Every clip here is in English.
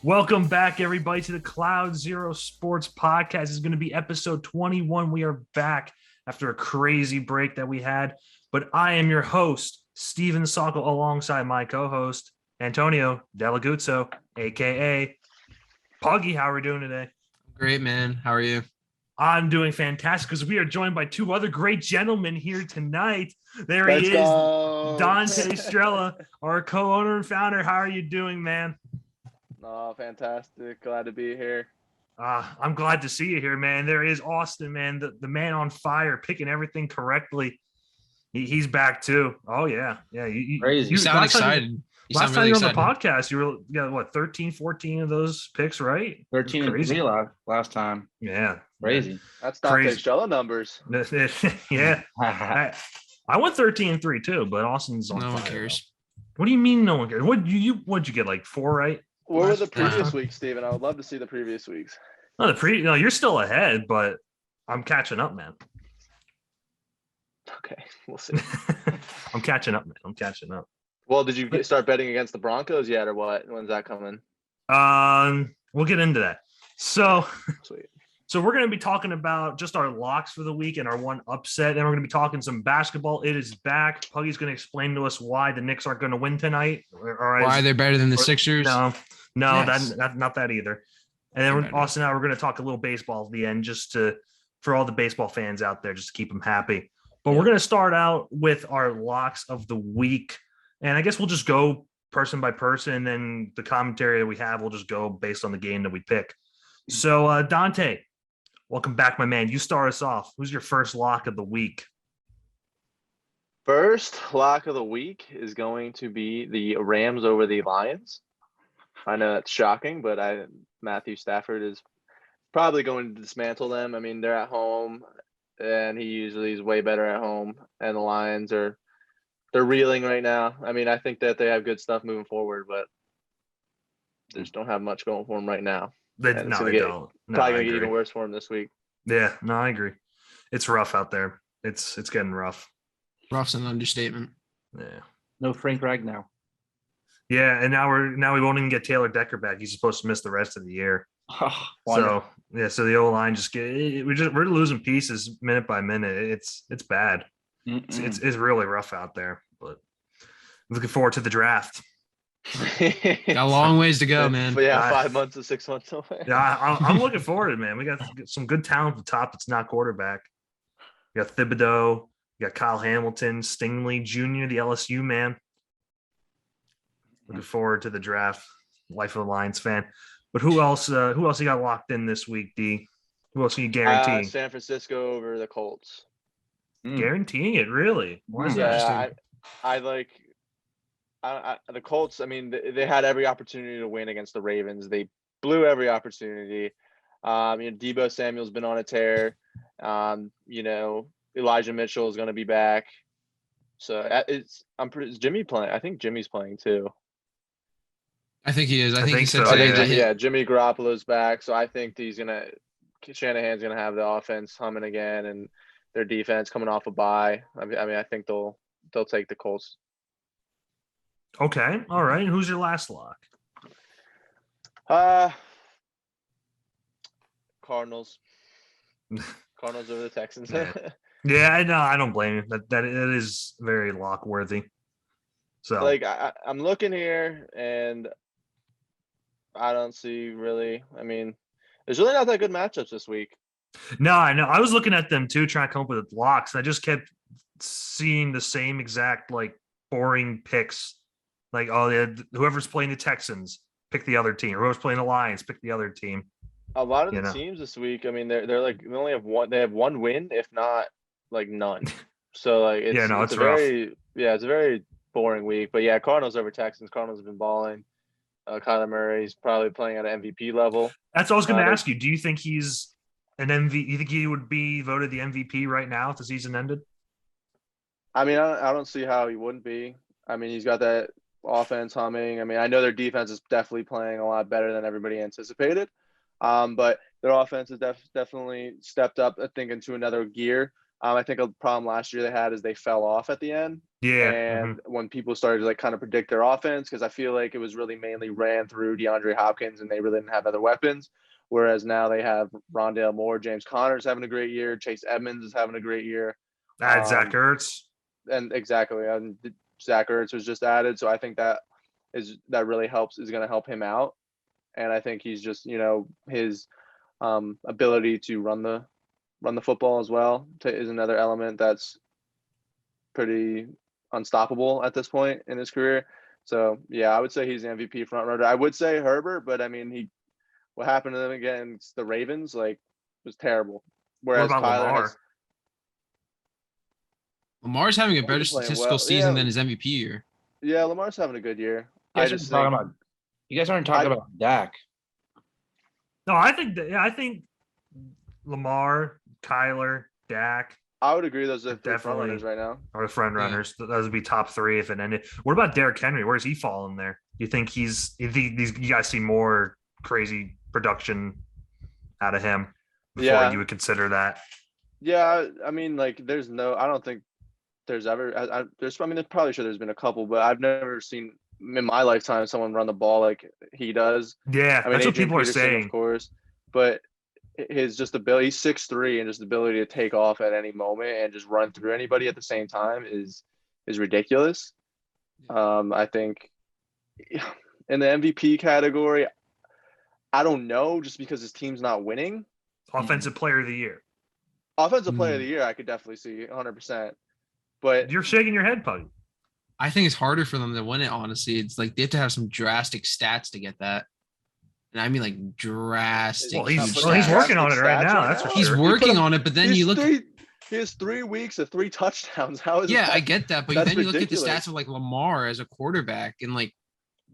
Welcome back, everybody, to the CloudZeroSports podcast. This is going to be episode 21. We are back after a crazy break that we had. But I am your host, Steven Sokol, alongside my co-host, Antonio Delaguzzo, a.k.a. Puggy. How are we doing today? Great, man. How are you? I'm doing fantastic because we are joined by two other great gentlemen here tonight. There he is, Dante Strella, our co-owner and founder. How are you doing, man? Oh, fantastic. Glad to be here. I'm glad to see you here, man. There is Austin, man, the man on fire, picking everything correctly. He's back too. Oh, yeah. Yeah. Crazy. You sound excited. Last time you were on the podcast, you got what, 13, 14 of those picks, right? 13 and 3 last time. Yeah. Crazy. That's Dante Strella numbers. Yeah. I went 13 and 3 too, but Austin's on fire. No one cares. What do you mean no one cares? What'd you get, like 4, right? What were the previous weeks, Steven? I would love to see the previous weeks. No, you're still ahead, but I'm catching up, man. Okay, we'll see. I'm catching up, man. I'm catching up. Well, did you start betting against the Broncos yet, or what? When's that coming? We'll get into that. So, Sweet. So we're going to be talking about just our locks for the week and our one upset. And we're going to be talking some basketball. It is back. Puggy's going to explain to us why the Knicks aren't going to win tonight. Why they're better than the Sixers? No, Yes. that's not that either. And then Austin and I, we're going to talk a little baseball at the end, for all the baseball fans out there, just to keep them happy. But we're going to start out with our locks of the week. And I guess we'll just go person by person. And the commentary that we have, we'll just go based on the game that we pick. So Dante, welcome back, my man. You start us off. Who's your first lock of the week? First lock of the week is going to be the Rams over the Lions. I know that's shocking, but Matthew Stafford is probably going to dismantle them. I mean, they're at home, and he usually is way better at home. And the Lions they're reeling right now. I mean, I think that they have good stuff moving forward, but they just don't have much going for them right now. They don't. Probably going to get even worse for them this week. Yeah, no, I agree. It's rough out there. It's getting rough. Rough's an understatement. Yeah. No Frank Ragnow. Yeah, and now we won't even get Taylor Decker back. He's supposed to miss the rest of the year. So the O line we're losing pieces minute by minute. It's bad. It's really rough out there. But looking forward to the draft. Got a long ways to go, man. But yeah, 5 months to 6 months away. Yeah, I'm looking forward to it, man. We got some good talent at the top. It's not quarterback. We got Thibodeau. We got Kyle Hamilton, Stingley Jr., the LSU man. Looking forward to the draft. Life of the Lions fan. But who else you got locked in this week, D? Who else are you guaranteeing? San Francisco over the Colts. Guaranteeing it, really? Why is that? I like the Colts. I mean, they had every opportunity to win against the Ravens. They blew every opportunity. Deebo Samuel's been on a tear. Elijah Mitchell is going to be back. So is Jimmy playing? I think Jimmy's playing too. I think he is. I think he said so. Yeah, Jimmy Garoppolo's back. So I think Shanahan's gonna have the offense humming again, and their defense coming off a bye. I mean, I think they'll take the Colts. Okay, all right. Who's your last lock? Cardinals. Cardinals over the Texans. Yeah, I know. I don't blame you. That it is very lock worthy. So I'm looking here, and I don't see really. I mean, there's really not that good matchups this week. No, I know. I was looking at them too, trying to come up with locks. I just kept seeing the same exact boring picks. Whoever's playing the Texans, pick the other team. Whoever's playing the Lions, pick the other team. A lot of the teams this week, I mean, they're they only have one. They have one win, if not none. So it's a very boring week. But yeah, Cardinals over Texans. Cardinals have been balling. Kyler Murray's probably playing at an MVP level. That's what I was going to ask you. Do you think he's an MVP? You think he would be voted the MVP right now if the season ended? I mean, I don't see how he wouldn't be. I mean, he's got that offense humming. I mean, I know their defense is definitely playing a lot better than everybody anticipated. But their offense has definitely stepped up, I think, into another gear. I think a problem last year they had is they fell off at the end. Yeah. And when people started to like kind of predict their offense, because I feel like it was really mainly ran through DeAndre Hopkins and they really didn't have other weapons. Whereas now they have Rondale Moore, James Conner's having a great year, Chase Edmonds is having a great year. Add Zach Ertz. And exactly. And Zach Ertz was just added. So I think that really helps, is going to help him out. And I think he's just, his ability to run the football as well is another element that's pretty unstoppable at this point in his career. So yeah, I would say he's the MVP front runner. I would say Herbert, but I mean, what happened to them against the Ravens was terrible. Whereas what about Kyler Lamar? Lamar's having a better statistical season than his MVP year. Yeah, Lamar's having a good year. You guys aren't talking about Dak. No, I think Lamar, Kyler, Dak. I would agree those are definitely front runners right now. Are the front runners. Yeah. Those would be top 3 if it ended. What about Derrick Henry? Where's he falling there? You think you guys see more crazy production out of him before you would consider that? Yeah, I mean, like, I don't think there's ever, there's probably sure there's been a couple, but I've never seen in my lifetime someone run the ball like he does. Yeah, I mean, that's Adrian what people Peterson, are saying, of course, but his just ability, he's 6'3", and just ability to take off at any moment and just run through anybody at the same time is ridiculous. I think in the MVP category, I don't know, just because his team's not winning. Offensive player of the year. Offensive player of the year, I could definitely see 100%. But you're shaking your head, Puggy. I think it's harder for them to win it, honestly. It's like they have to have some drastic stats to get that. And I mean, like, drastic. Well, he's working on it right now. That's for sure. He's working on it, but then you look at he has 3 weeks of 3 touchdowns. How is I get that, but then you look at the stats of like Lamar as a quarterback, and like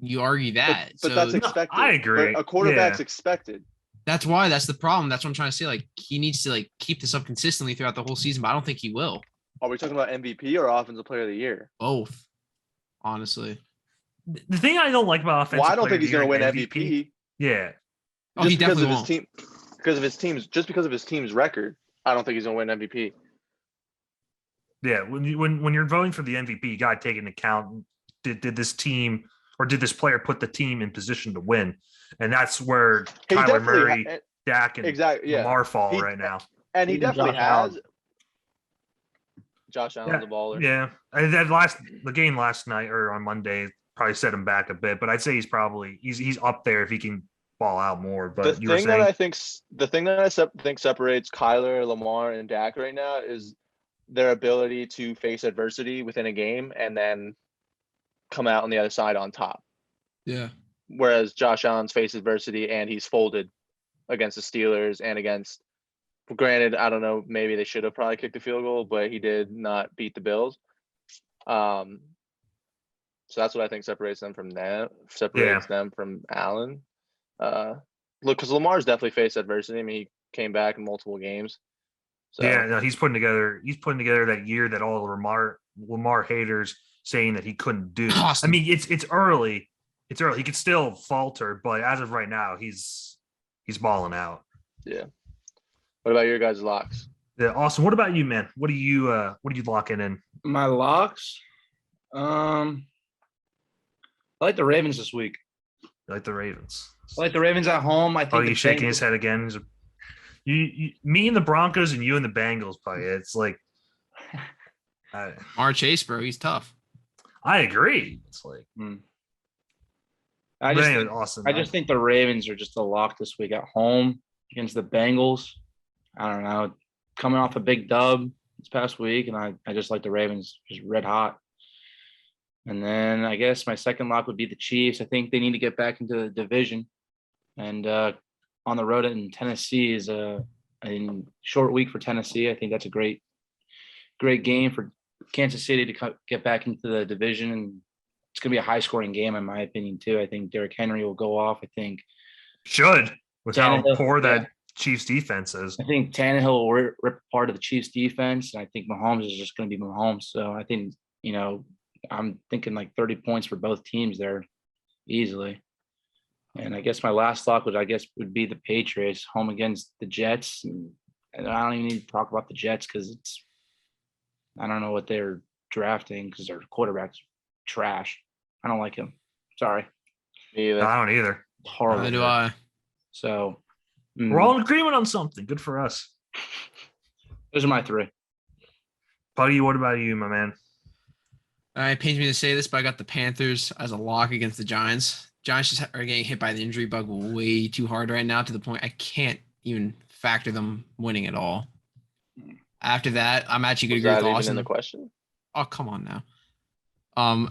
you argue that. But that's expected. I agree. But a quarterback's expected. That's why. That's the problem. That's what I'm trying to say. Like, he needs to like keep this up consistently throughout the whole season, but I don't think he will. Are we talking about MVP or Offensive Player of the Year? Both, honestly. The thing I don't like about offensive. Well, I don't think he's going to win MVP. Yeah. Oh, he definitely won't. Because of his team's record, I don't think he's going to win MVP. Yeah, when you're voting for the MVP, you got to take into account did this team or did this player put the team in position to win, and that's where Kyler Murray, Dak, and Lamar fall right now. And he definitely has. Josh Allen's a baller. Yeah, the game last night or on Monday probably set him back a bit, but I'd say he's up there if he can ball out more. But the thing that I think separates Kyler, Lamar, and Dak right now is their ability to face adversity within a game and then come out on the other side on top. Yeah. Whereas Josh Allen's faced adversity and he's folded against the Steelers and against, granted, I don't know, maybe they should have probably kicked the field goal, but he did not beat the Bills. So that's what I think separates them from them from Allen. Look, because Lamar's definitely faced adversity. I mean, he came back in multiple games. So. Yeah, no, he's putting together that year that all the Lamar haters saying that he couldn't do. Awesome. I mean, it's early. It's early. He could still falter, but as of right now, he's balling out. Yeah. What about your guys' locks? Yeah, awesome. What about you, man? What are you locking in? My locks? I like the Ravens this week. You like the Ravens? I like the Ravens at home. I think. He's shaking his head again. Me and the Broncos and you and the Bengals play. It's like Chase, bro. He's tough. I agree. It's like I just think the Ravens are just a lock this week at home against the Bengals. I don't know, coming off a big dub this past week, and I just like the Ravens just red hot. And then I guess my second lock would be the Chiefs. I think they need to get back into the division, and on the road in Tennessee is a short week for Tennessee. I think that's a great game for Kansas City to get back into the division, and it's going to be a high-scoring game in my opinion too. I think Derrick Henry will go off. I think with how poor that Chiefs defense is. I think Tannehill will rip apart of the Chiefs defense, and I think Mahomes is just going to be Mahomes. So I think I'm thinking like 30 points for both teams there easily. And I guess my last lock would be the Patriots home against the Jets. And I don't even need to talk about the Jets because I don't know what they're drafting because their quarterback's trash. I don't like him. Sorry. Me either. I don't either. Horrible. Neither do I. So We're all in agreement on something. Good for us. those are my 3. Puggy, what about you, my man? It pains me to say this, but I got the Panthers as a lock against the Giants. Giants just are getting hit by the injury bug way too hard right now to the point I can't even factor them winning at all. After that, I'm actually going Was to agree that with even Austin. in the question? Oh, come on now.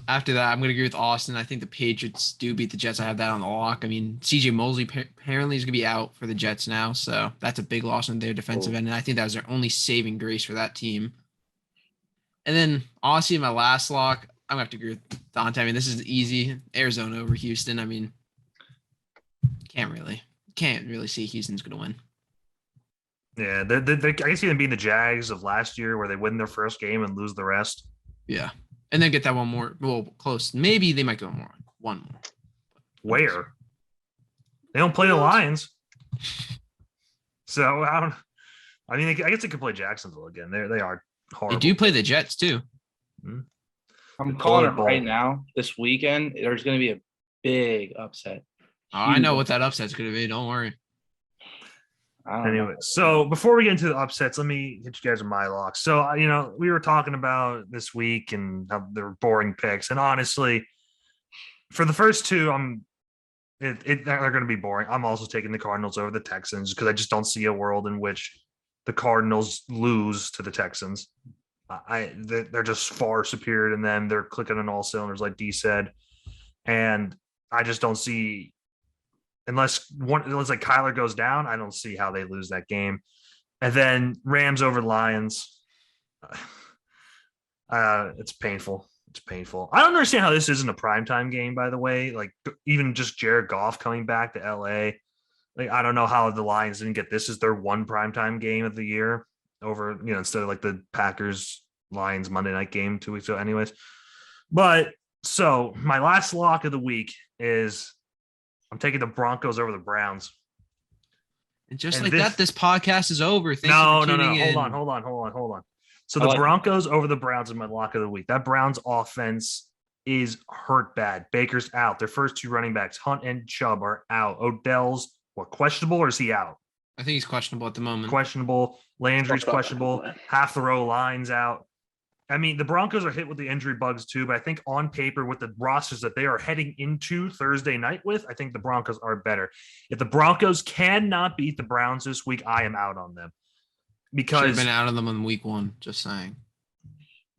After that, I'm going to agree with Austin. I think the Patriots do beat the Jets. I have that on the lock. I mean, CJ Mosley apparently is going to be out for the Jets now, so that's a big loss on their defensive end, and I think that was their only saving grace for that team. And then, honestly, my last lock, I'm going to have to agree with Dante. I mean, this is easy. Arizona over Houston. I mean, can't really see Houston's going to win. Yeah, I can see them being the Jags of last year where they win their first game and lose the rest. Yeah. And then get that one more. Well, close. Maybe they might go one more. Where? They don't play the Lions. So, I mean, I guess they could play Jacksonville again. They are horrible. They do play the Jets, too. I'm calling it right now. This weekend, there's going to be a big upset. Oh, I know what that upset's going to be. Don't worry. Anyway, so before we get into the upsets, let me hit you guys with my locks. So, we were talking about this week and how they're boring picks. And honestly, for the first two, they're going to be boring. I'm also taking the Cardinals over the Texans because I just don't see a world in which the Cardinals lose to the Texans. They're just far superior than them. They're clicking on all cylinders, like D said. And I just don't see, unless like Kyler goes down, I don't see how they lose that game. And then Rams over Lions. It's painful. It's painful. I don't understand how this isn't a primetime game, by the way. Like, even just Jared Goff coming back to LA. Like, I don't know how the Lions didn't get this as their one primetime game of the year over, instead of like the Packers Lions Monday night game 2 weeks ago, anyways. But so my last lock of the week is I'm taking the Broncos over the Browns. And just like that, this podcast is over. Thank you for tuning in. Hold on. So the Broncos over the Browns is my lock of the week. That Browns offense is hurt bad. Baker's out. Their first two running backs, Hunt and Chubb, are out. Odell's questionable, or is he out? I think he's questionable at the moment. Questionable. Landry's questionable. Half the row line's out. I mean, the Broncos are hit with the injury bugs too, but I think on paper with the rosters that they are heading into Thursday night with, I think the Broncos are better. If the Broncos cannot beat the Browns this week, I am out on them. Because should have been out of them in week 1, just saying.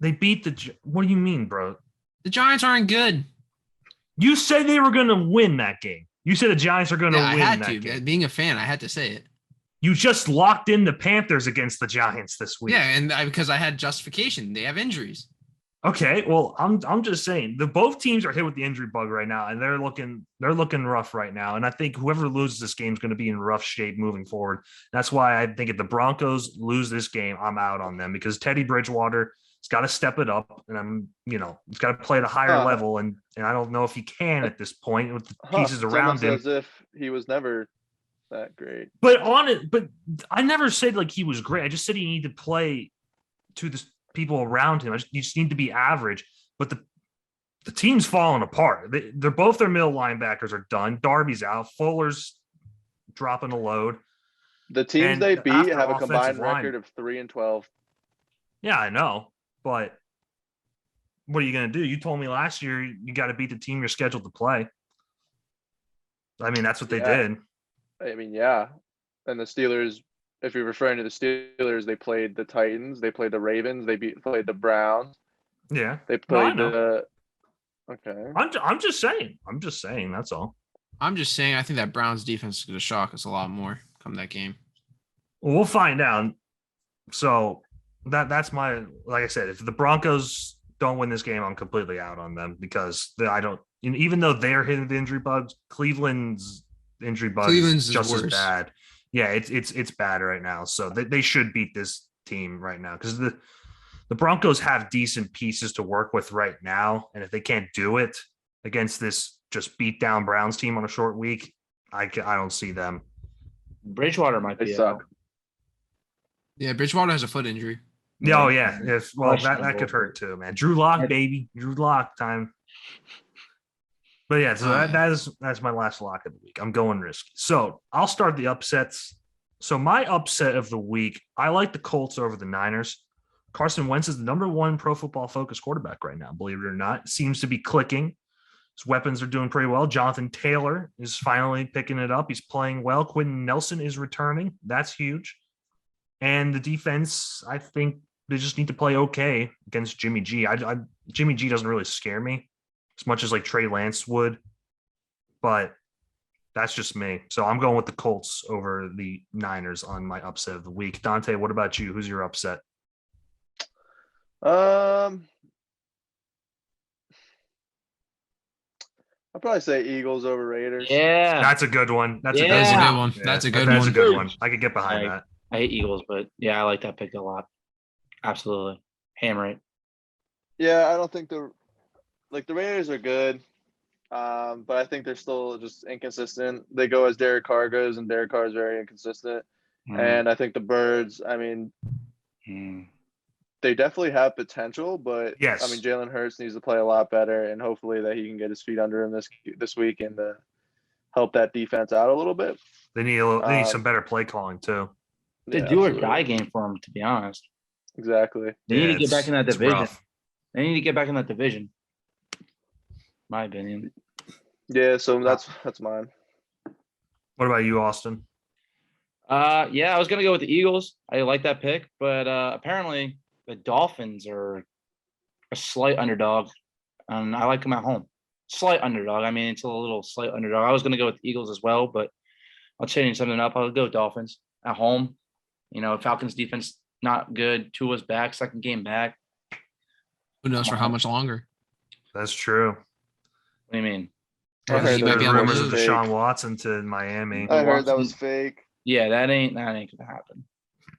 They beat the – what do you mean, bro? The Giants aren't good. You said they were going to win that game. You said the Giants are going to win that game. Being a fan, I had to say it. You just locked in the Panthers against the Giants this week. Yeah, and because I had justification. They have injuries. Okay, well, I'm just saying both teams are hit with the injury bug right now, and they're looking rough right now. And I think whoever loses this game is going to be in rough shape moving forward. That's why I think if the Broncos lose this game, I'm out on them because Teddy Bridgewater has got to step it up, and he's got to play at a higher level, and I don't know if he can at this point with the pieces around him. As if he was never that great. But I never said like he was great. I just said he needed to play to the people around him. You just need to be average. But the team's falling apart. They're both their middle linebackers are done. Darby's out. Fuller's dropping a load. The teams they beat have a combined record of 3-12. Yeah, I know. But what are you going to do? You told me last year you got to beat the team you're scheduled to play. I mean, that's what they did. I mean, yeah. And the Steelers, if you're referring to the Steelers, they played the Titans, they played the Ravens, they played the Browns. Yeah. They played okay. I'm just saying, that's all. I'm just saying I think that Browns defense is going to shock us a lot more come that game. Well, we'll find out. So that's my, like I said, if the Broncos don't win this game, I'm completely out on them because even though they're hitting the injury bugs, Cleveland's injury bugs is just as bad. Yeah, it's bad right now. So they should beat this team right now because the Broncos have decent pieces to work with right now. And if they can't do it against this just beat down Browns team on a short week, I don't see them. Bridgewater might be out. Yeah, Bridgewater has a foot injury. Oh yeah. If well, that could Questionable. hurt too, man. Drew Lock, baby. Drew Lock time. But yeah, so that's my last lock of the week. I'm going risky. So I'll start the upsets. So my upset of the week, I like the Colts over the Niners. Carson Wentz is the number one Pro Football Focus quarterback right now, believe it or not. Seems to be clicking. His weapons are doing pretty well. Jonathan Taylor is finally picking it up. He's playing well. Quentin Nelson is returning. That's huge. And the defense, I think they just need to play okay against Jimmy G. Jimmy G doesn't really scare me as much as like Trey Lance would, but that's just me. So I'm going with the Colts over the Niners on my upset of the week. Dante, what about you? Who's your upset? I'll probably say Eagles over Raiders. Yeah. That's a good one. That's a good That's a one. good one. Yeah, That's a good That's one. a good one. I could get behind that. I hate Eagles, but yeah, I like that pick a lot. Absolutely. Hammer it. Yeah, I don't think the Raiders are good, but I think they're still just inconsistent. They go as Derek Carr goes, and Derek Carr is very inconsistent. And I think the Birds, I mean, they definitely have potential, but Yes. I mean, Jalen Hurts needs to play a lot better, and hopefully that he can get his feet under him this week and help that defense out a little bit. They need some better play calling too. It's a Yeah, do or absolutely. die game for them, to be honest. Exactly. They need to get back in that it's division. rough. They need to get back in that division. My opinion. Yeah, so that's mine. What about you, Austin? Yeah, I was gonna go with the Eagles. I like that pick, but apparently the Dolphins are a slight underdog, and I like them at home. Slight underdog. I mean, it's a little slight underdog. I was gonna go with the Eagles as well, but I'll change something up. I'll go Dolphins at home. Falcons defense not good. Tua's back, second game back. Who knows for how much longer? That's true. What do you mean? I heard he might that be on the rumors of move. Deshaun Watson to Miami. I heard that was fake. Yeah, that ain't gonna happen.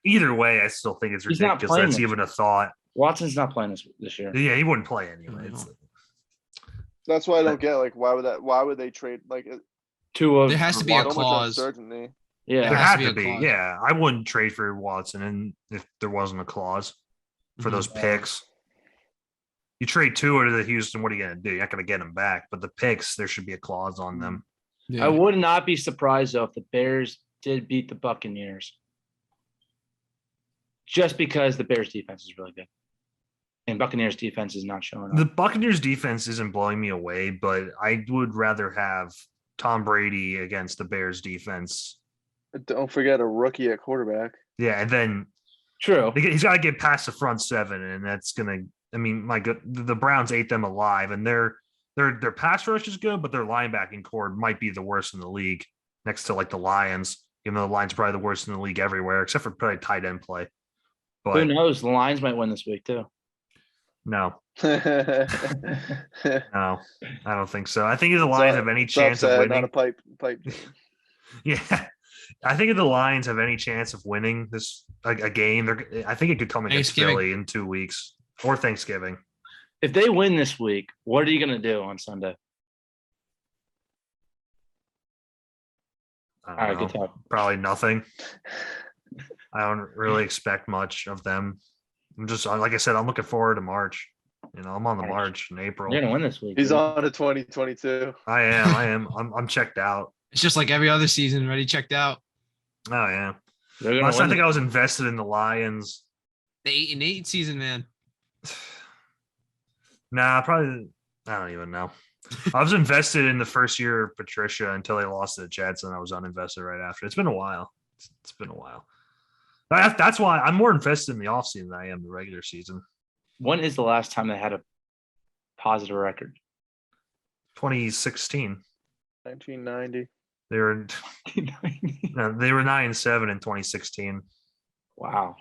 Either way, I still think it's He's not ridiculous. playing That's this even a thought. Watson's not playing this year. Yeah, he wouldn't play anyway. That's why I don't get why would they trade Tua. There has to be a so much clause. uncertainty. Yeah, There has had to to be a be. clause. Yeah, I wouldn't trade for Watson, and if there wasn't a clause for those picks, you trade Tua to the Houston. What are you gonna do? You're not gonna get him back. But the picks, there should be a clause on them. Yeah. I would not be surprised though if the Bears did beat the Buccaneers. Just because the Bears defense is really good. And Buccaneers defense is not showing up. The Buccaneers defense isn't blowing me away, but I would rather have Tom Brady against the Bears defense. Don't forget a rookie at quarterback. Yeah, and then True. he's got to get past the front seven, and that's gonna. I mean, the Browns ate them alive, and their pass rush is good, but their linebacking core might be the worst in the league, next to like the Lions. Even though the Lions are probably the worst in the league everywhere, except for probably tight end play. But Who knows? The Lions might win this week too. no, No, I don't think so. I think if the Lions have any chance of Not winning, a pipe. yeah, I think if the Lions have any chance of winning this a game, I think it could come against Thanksgiving. Philly in 2 weeks or Thanksgiving. If they win this week, what are you gonna do on Sunday? I All don't right, know. good talk. Probably nothing. I don't really expect much of them. I'm just like I said, I'm looking forward to March. I'm on the March in April. They're gonna win this week. He's dude. on to 2022. I am. I'm checked out. It's just like every other season, already checked out. Oh yeah. They're gonna Last I win think this- I was invested in the Lions. The 8-8 season, man. Nah, probably. I don't even know. I was invested in the first year of Patricia until they lost to the Jets, and I was uninvested right after. It's been a while. It's been a while. That's why I'm more invested in the offseason than I am the regular season. When is the last time they had a positive record? 2016. 1990. They were 9-7 in 2016. Wow.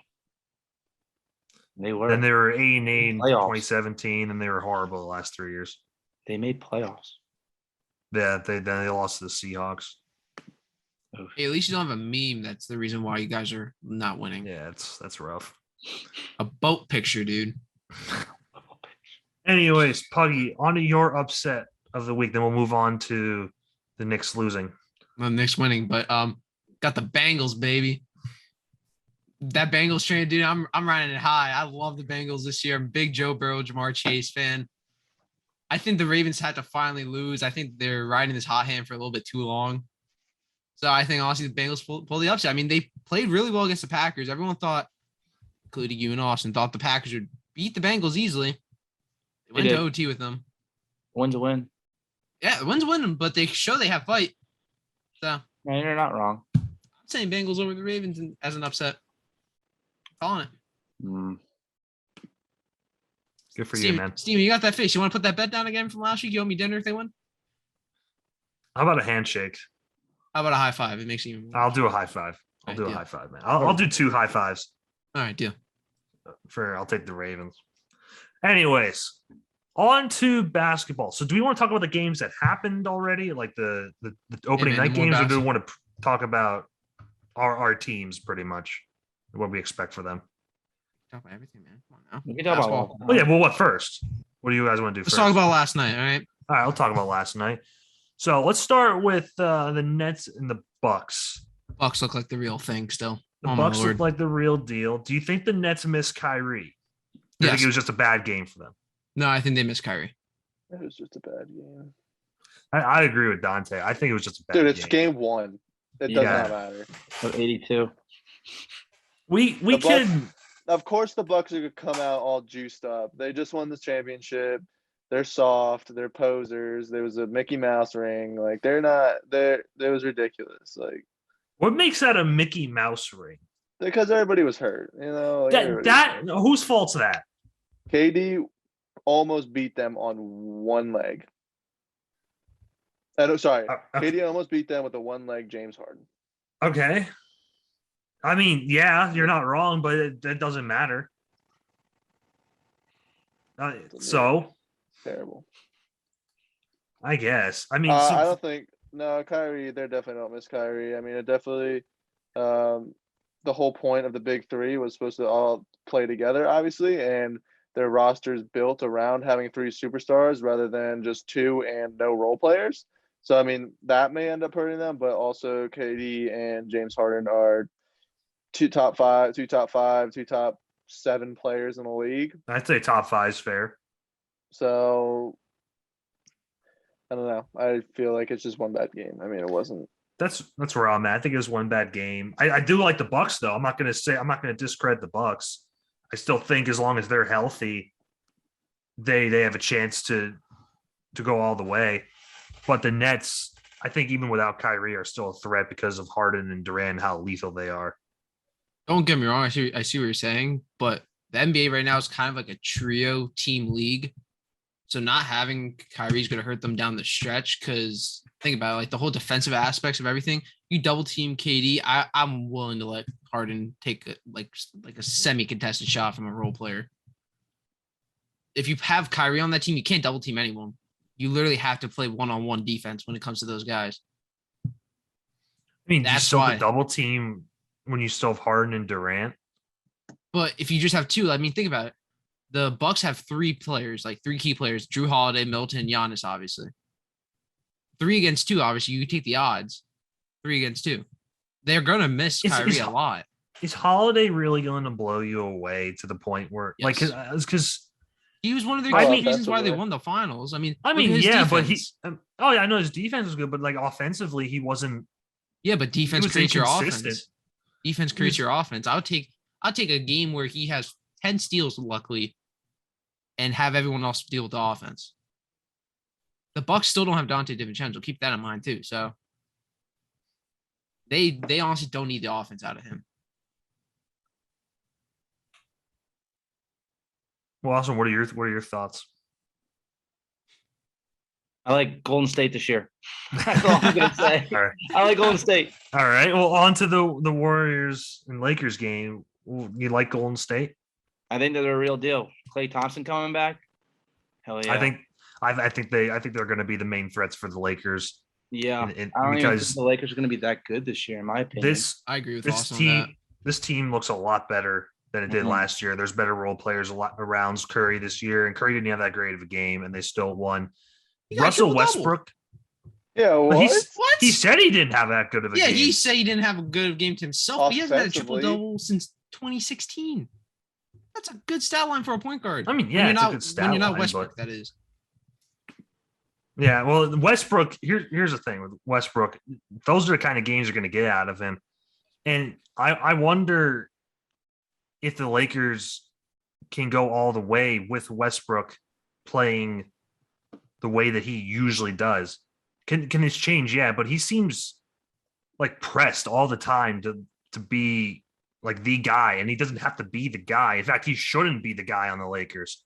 They were. Then they were 8-8 in Playoffs. 2017, and they were horrible the last 3 years. They made playoffs. Yeah, then they lost to the Seahawks. Hey, at least you don't have a meme. That's the reason why you guys are not winning. Yeah, that's rough. A boat picture, dude. Anyways, Puggy, on to your upset of the week. Then we'll move on to the Knicks losing. The Knicks winning, but got the Bengals, baby. That Bengals train, dude, I'm riding it high. I love the Bengals this year. I'm a big Joe Burrow, Jamar Chase fan. I think the Ravens had to finally lose. I think they're riding this hot hand for a little bit too long. So I think honestly the Bengals pull the upset. I mean, they played really well against the Packers. Everyone thought, including you and Austin, thought the Packers would beat the Bengals easily. They went to OT with them. Win's a win. Yeah, the win's winning, but they show they have fight. So No, you're not wrong. I'm saying Bengals over the Ravens as an upset. Calling it. Good for Steven, you, man. Steven, you got that face. You want to put that bet down again from last week? You owe me dinner if they win? How about a handshake? How about a high five? It makes you even more. I'll do a high five. I'll do a high five, man. I'll do 2 high fives. All right, deal. I'll take the Ravens. Anyways, on to basketball. So do we want to talk about the games that happened already, like the opening night games, or do we want to talk about our teams pretty much, what we expect for them? Talk about everything, man. Come on now. We can talk about Oh yeah, well, what first? What do you guys want to do Let's first? talk about last night, all right? All right, I'll talk about last night. So let's start with the Nets and the Bucks. Bucks look like the real thing still. The Bucks look like the real deal. Do you think the Nets miss Kyrie? I think it was just a bad game for them. No, I think they miss Kyrie. It was just a bad game. I agree with Dante. I think it was just a bad game. Dude, it's game 1. It does not matter. 82. We can. Of course, the Bucks are gonna come out all juiced up. They just won this championship. They're soft. They're posers. There was a Mickey Mouse ring. Like they're not. It was ridiculous. Like what makes that a Mickey Mouse ring? Because everybody was hurt. You know. Like that whose fault's that? KD almost beat them on one leg. Sorry, KD almost beat them with a one-leg James Harden. Okay. I mean, yeah, you're not wrong, but it doesn't matter. So terrible. I guess. I mean, I don't think Kyrie. They definitely don't miss Kyrie. I mean, it definitely. The whole point of the big three was supposed to all play together, obviously, and their roster's built around having 3 superstars rather than just 2 and no role players. So I mean, that may end up hurting them, but also KD and James Harden are 2 top 5, 2 top 7 players in the league. I'd say top 5 is fair. So I don't know. I feel like it's just one bad game. I mean, it wasn't. That's where I'm at. I think it was one bad game. I do like the Bucks though. I'm not going to discredit the Bucks. I still think as long as they're healthy, they have a chance to go all the way. But the Nets, I think even without Kyrie, are still a threat because of Harden and Durant, how lethal they are. Don't get me wrong. I see what you're saying, but the NBA right now is kind of like a trio team league. So not having Kyrie is going to hurt them down the stretch because think about it, like the whole defensive aspects of everything. You double team KD, I'm willing to let Harden take a semi-contested shot from a role player. If you have Kyrie on that team, you can't double team anyone. You literally have to play one-on-one defense when it comes to those guys. I mean, that's you still why double team when you still have Harden and Durant. But if you just have 2, I mean, think about it. The Bucks have 3 players, like 3 key players: Drew Holiday, Milton, Giannis. Obviously, 3 against 2. Obviously, you take the odds. 3 against 2. They're gonna miss Kyrie a lot. Is Holiday really going to blow you away to the point where, yes. like, because he was one of the reasons why they won the finals? I mean, yeah, defense. but he. I know his defense was good, but like offensively, he wasn't. Yeah, but defense creates your inconsistent. offense. Defense creates your offense. I'll take a game where he has 10 steals, luckily, and have everyone else deal with the offense. The Bucks still don't have Dante DiVincenzo. Keep that in mind too. So they honestly don't need the offense out of him. Well, Austin, what are your thoughts? I like Golden State this year. That's all I'm gonna say. All right. I like Golden State. All right. Well, on to the Warriors and Lakers game. You like Golden State? I think they're a real deal. Klay Thompson coming back. Hell yeah. I think they're going to be the main threats for the Lakers. Yeah. I don't even think the Lakers are going to be that good this year, in my opinion. I agree with this Austin on that. This team looks a lot better than it did last year. There's better role players a lot around Curry this year, and Curry didn't have that great of a game, and they still won. Russell Westbrook. Yeah, what? He said he didn't have that good of a game. Yeah, he said he didn't have a good game to himself. He hasn't had a triple-double since 2016. That's a good stat line for a point guard. I mean, yeah, when it's you're a good not, stat when you're not line, Westbrook, but that is. yeah, well, Westbrook. Here's the thing with Westbrook. Those are the kind of games you're going to get out of him, and I wonder if the Lakers can go all the way with Westbrook playing the way that he usually does. Can this change? Yeah, but he seems like pressed all the time to be like the guy, and he doesn't have to be the guy. In fact, he shouldn't be the guy on the Lakers.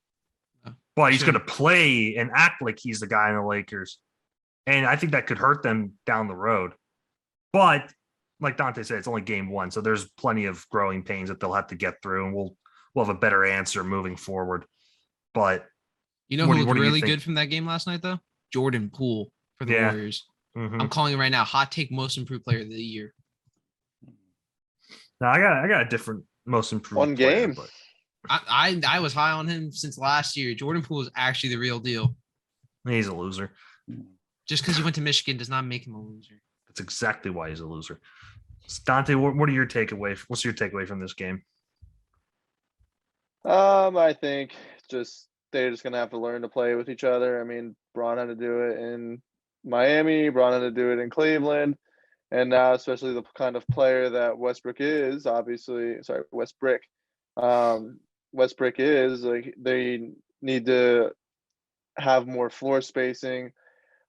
But he's going to play and act like he's the guy on the Lakers. And I think that could hurt them down the road. But like Dante said, it's only game one. So there's plenty of growing pains that they'll have to get through. And we'll have a better answer moving forward. But you know who looked really good from that game last night, though? Jordan Poole for the Warriors. Mm-hmm. I'm calling it right now. Hot take most improved player of the year. Now I got a different most improved one player, game. But I was high on him since last year. Jordan Poole is actually the real deal. he's a loser. Just because he went to Michigan does not make him a loser. That's exactly why he's a loser. Dante, what are your takeaway? What's your takeaway from this game? I think they're just gonna have to learn to play with each other. I mean, Braun had to do it in Miami, Braun had to do it in Cleveland, and now especially the kind of player that Westbrook is, Westbrook is, like, they need to have more floor spacing,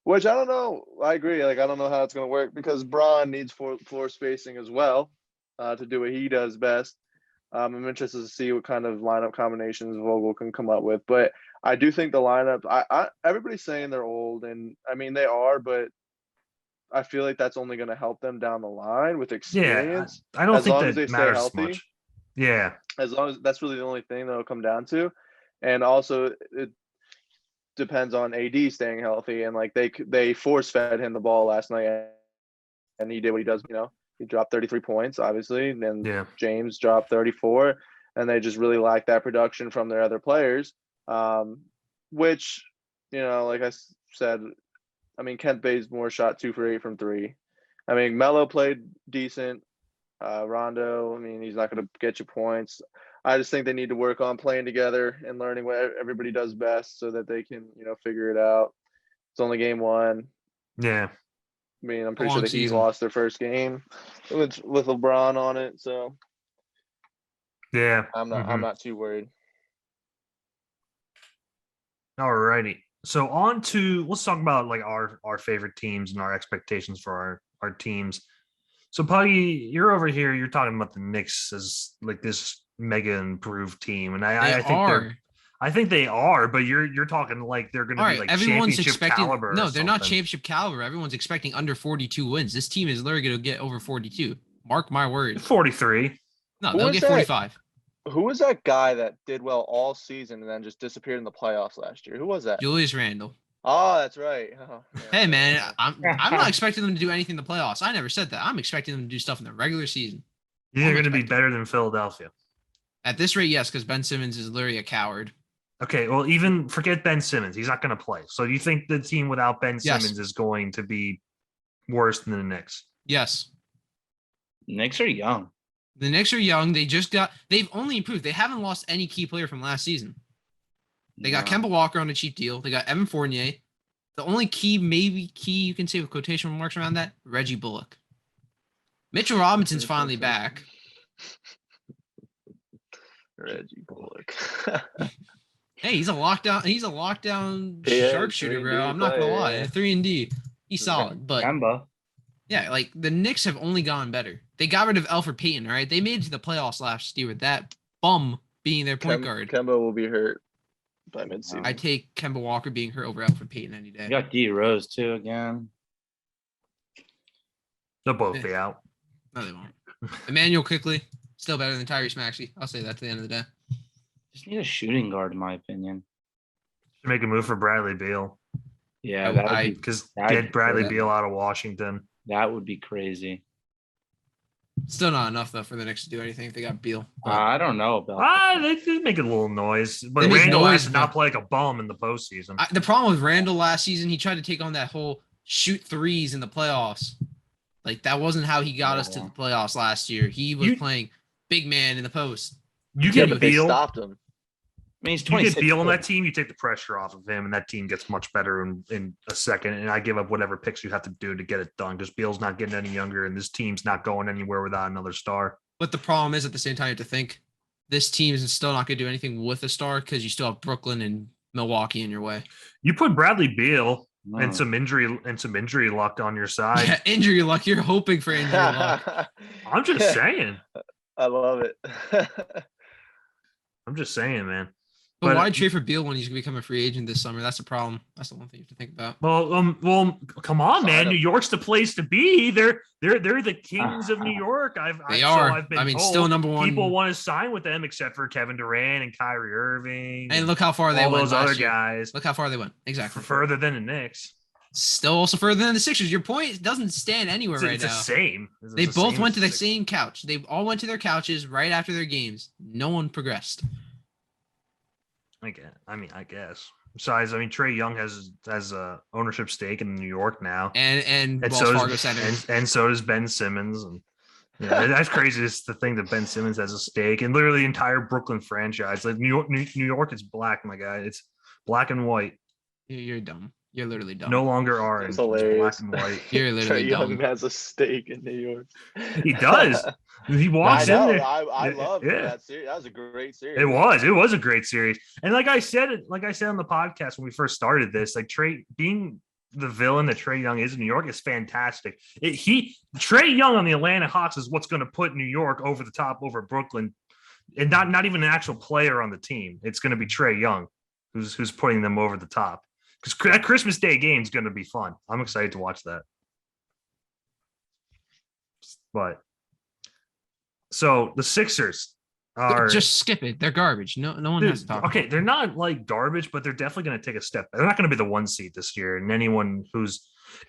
which I don't know. I agree. Like, I don't know how it's going to work because Braun needs floor spacing as well to do what he does best. I'm interested to see what kind of lineup combinations Vogel can come up with, but I do think the lineup. Everybody's saying they're old, and I mean they are, but I feel like that's only going to help them down the line with experience. Yeah, I don't think as that matters as much. Yeah, as long as that's really the only thing that'll come down to, and also it depends on AD staying healthy, and like they force fed him the ball last night, and he did what he does. He dropped 33 points, obviously, and James dropped 34, and they just really lack that production from their other players, which, like I said, I mean, Kent Bazemore shot 2 for 8 from 3. I mean, Melo played decent. Rondo, I mean, he's not going to get you points. I just think they need to work on playing together and learning what everybody does best so that they can, figure it out. It's only game one. Yeah. I mean, I'm pretty sure the Heat lost their first game with LeBron on it. So yeah, I'm not too worried. All righty. So let's talk about like our favorite teams and our expectations for our teams. So Puggy, you're over here. You're talking about the Knicks as like this mega improved team, and I think they are, but you're talking like they're going to be like championship caliber. No, they're not championship caliber. Everyone's expecting under 42 wins. This team is literally going to get over 42. Mark my words. 43. No, they'll get 45. Who was that guy that did well all season and then just disappeared in the playoffs last year? Who was that? Julius Randle. Oh, that's right. Oh, yeah. Hey, man, I'm not expecting them to do anything in the playoffs. I never said that. I'm expecting them to do stuff in the regular season. They're going to be better than Philadelphia. At this rate, yes, because Ben Simmons is literally a coward. Okay, well, even forget Ben Simmons. He's not going to play. So you think the team without Ben Simmons is going to be worse than the Knicks? Yes. The Knicks are young. The Knicks are young. They've only improved. They haven't lost any key player from last season. They got Kemba Walker on a cheap deal. They got Evan Fournier. The only key you can say with quotation marks around that, Reggie Bullock. Mitchell Robinson's finally back. Reggie Bullock. Hey, he's a lockdown sharpshooter, bro. I'm not gonna lie. 3-and-D. He's solid. But Kemba. Yeah, like the Knicks have only gotten better. They got rid of Elfrid Payton, all right? They made it to the playoffs last year with that bum being their point guard. Kemba will be hurt by midseason. I take Kemba Walker being hurt over Elfrid Payton any day. You got D Rose too again. They'll both be out. No, they won't. Emmanuel Quickley, still better than Tyrese Maxey. I'll say that to the end of the day. Just need a shooting guard, in my opinion. Should make a move for Bradley Beal. Yeah, because get Bradley Beal out of Washington. That would be crazy. Still not enough though for the Knicks to do anything if they got Beal. I don't know about. They make a little noise, but Randall has to not play like a bum in the postseason. The problem with Randall last season, he tried to take on that whole shoot threes in the playoffs. Like that wasn't how he got us to the playoffs last year. He was playing big man in the post. You Yeah, get but they Beal. stopped him. I mean, he's You 26. get Beal on that team, you take the pressure off of him, and that team gets much better in a second. And I give up whatever picks you have to do to get it done because Beal's not getting any younger, and this team's not going anywhere without another star. But the problem is, at the same time, you have to think this team is still not going to do anything with a star because you still have Brooklyn and Milwaukee in your way. You put Bradley Beal No. and some injury luck on your side. Yeah, injury luck. You're hoping for injury luck. I'm just saying. I love it. I'm just saying, man. But But- why trade for Beal when he's going to become a free agent this summer? That's the problem. That's the one thing you have to think about. Well, come on, Sign man. him. New York's the place to be. They're the kings of New York. They so are. I've been I mean, told. still number one. People want to sign with them except for Kevin Durant and Kyrie Irving And look how far they all went those last other year. guys. Look how far they went. Exactly. Further than the Knicks. Still also further than the Sixers. Your point doesn't stand anywhere It's, right it's now. the same. It's They the both same went as to the Sixers. same couch. They all went to their couches right after their games. No one progressed. I guess. Besides, Trey Young has a ownership stake in New York now, And Wells so Fargo does, Center. and so does Ben Simmons. And that's crazy. It's the thing that Ben Simmons has a stake, and literally the entire Brooklyn franchise. Like New York is black, my guy. It's black and white, You're dumb. You're literally dumb. no longer orange. It's black hilarious. and white. You're Trey literally Young dumb. has a stake in New York. He does. He I walks in know. there. I love Yeah. that series. That was a great series. It was a great series. And like I said on the podcast when we first started this, like Trey being the villain that Trey Young is in New York is fantastic. Trey Young on the Atlanta Hawks is what's going to put New York over the top over Brooklyn, and not even an actual player on the team. It's going to be Trey Young who's putting them over the top. Because that Christmas Day game is going to be fun. I'm excited to watch that. But so the Sixers are Just skip it. They're garbage. No one has to talk. okay, they're not like garbage, but they're definitely going to take a step. They're not going to be the 1 seed this year. And